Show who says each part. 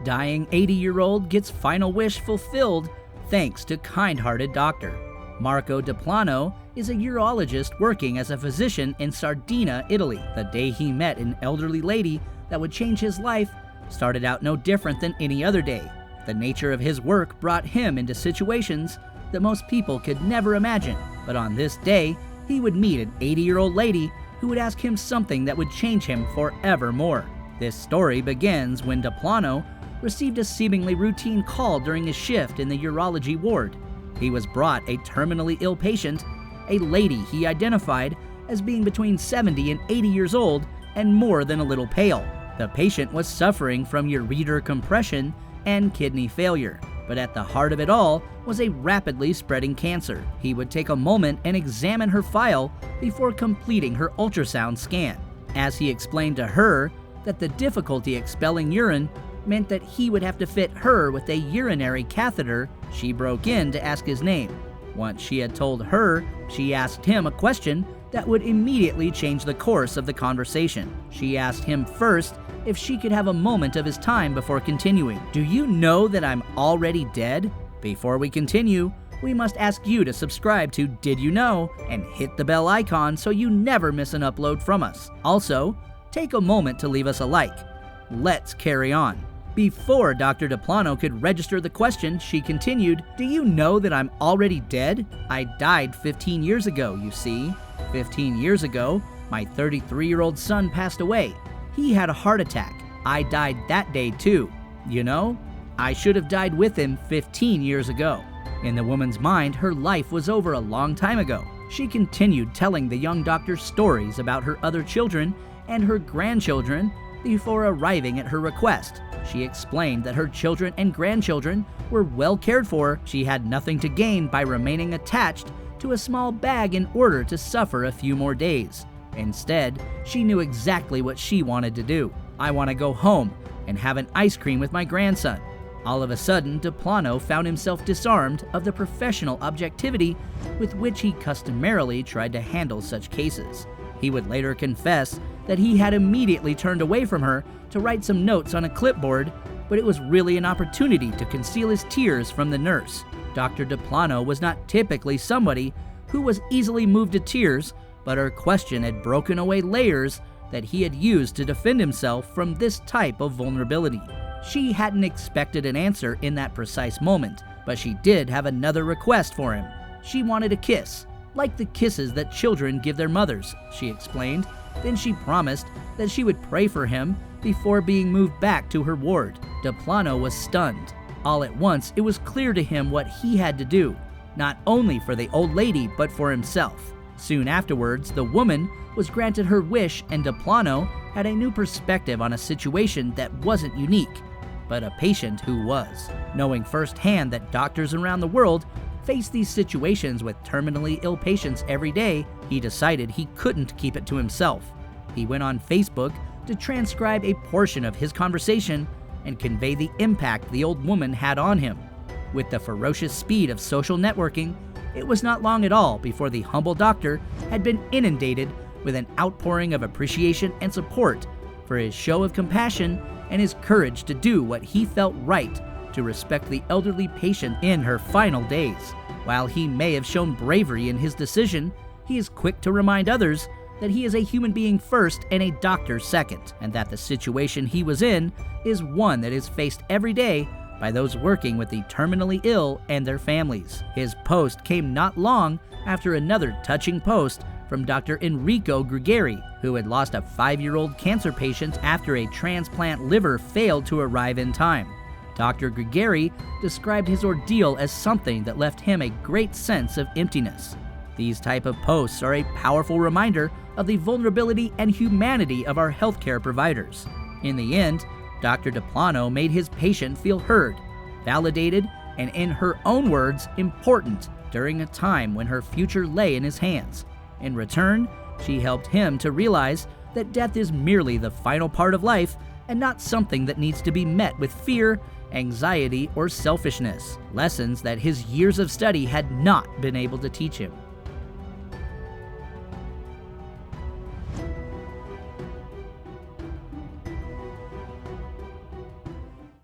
Speaker 1: Dying 80-year-old gets final wish fulfilled thanks to kind-hearted doctor. Marco Deplano is a urologist working as a physician in Sardinia, Italy. The day he met an elderly lady that would change his life started out no different than any other day. The nature of his work brought him into situations that most people could never imagine. But on this day, he would meet an 80-year-old lady who would ask him something that would change him forevermore. This story begins when Deplano received a seemingly routine call during his shift in the urology ward. He was brought a terminally ill patient, a lady he identified as being between 70 and 80 years old and more than a little pale. The patient was suffering from ureter compression and kidney failure, but at the heart of it all was a rapidly spreading cancer. He would take a moment and examine her file before completing her ultrasound scan. As he explained to her that the difficulty expelling urine meant that he would have to fit her with a urinary catheter, she broke in to ask his name. Once she had told her, she asked him a question that would immediately change the course of the conversation. She asked him first if she could have a moment of his time before continuing. "Do you know that I'm already dead?" Before we continue, we must ask you to subscribe to Did You Know and hit the bell icon so you never miss an upload from us. Also, take a moment to leave us a like. Let's carry on. Before Dr. Deplano could register the question, she continued, "Do you know that I'm already dead? I died 15 years ago, you see. 15 years ago, my 33-year-old son passed away. He had a heart attack. I died that day too. You know, I should have died with him 15 years ago." In the woman's mind, her life was over a long time ago. She continued telling the young doctor stories about her other children and her grandchildren before arriving at her request. She explained that her children and grandchildren were well cared for. She had nothing to gain by remaining attached to a small bag in order to suffer a few more days. Instead, she knew exactly what she wanted to do. "I want to go home and have an ice cream with my grandson." All of a sudden, Deplano found himself disarmed of the professional objectivity with which he customarily tried to handle such cases. He would later confess that he had immediately turned away from her to write some notes on a clipboard, but it was really an opportunity to conceal his tears from the nurse. Dr. Deplano was not typically somebody who was easily moved to tears, but her question had broken away layers that he had used to defend himself from this type of vulnerability. She hadn't expected an answer in that precise moment, but she did have another request for him. She wanted a kiss, like the kisses that children give their mothers, she explained. Then she promised that she would pray for him before being moved back to her ward. Deplano was stunned. All at once, it was clear to him what he had to do, not only for the old lady, but for himself. Soon afterwards, the woman was granted her wish, and Deplano had a new perspective on a situation that wasn't unique, but a patient who was. Knowing firsthand that doctors around the world face these situations with terminally ill patients every day, he decided he couldn't keep it to himself. He went on Facebook to transcribe a portion of his conversation and convey the impact the old woman had on him. With the ferocious speed of social networking, it was not long at all before the humble doctor had been inundated with an outpouring of appreciation and support for his show of compassion and his courage to do what he felt right to respect the elderly patient in her final days. While he may have shown bravery in his decision, he is quick to remind others that he is a human being first and a doctor second, and that the situation he was in is one that is faced every day by those working with the terminally ill and their families. His post came not long after another touching post from Dr. Enrico Grigeri, who had lost a 5-year-old cancer patient after a transplant liver failed to arrive in time. Dr. Grigeri described his ordeal as something that left him a great sense of emptiness. These type of posts are a powerful reminder of the vulnerability and humanity of our healthcare providers. In the end, Dr. Deplano made his patient feel heard, validated, and in her own words, important during a time when her future lay in his hands. In return, she helped him to realize that death is merely the final part of life and not something that needs to be met with fear, anxiety, or selfishness, lessons that his years of study had not been able to teach him.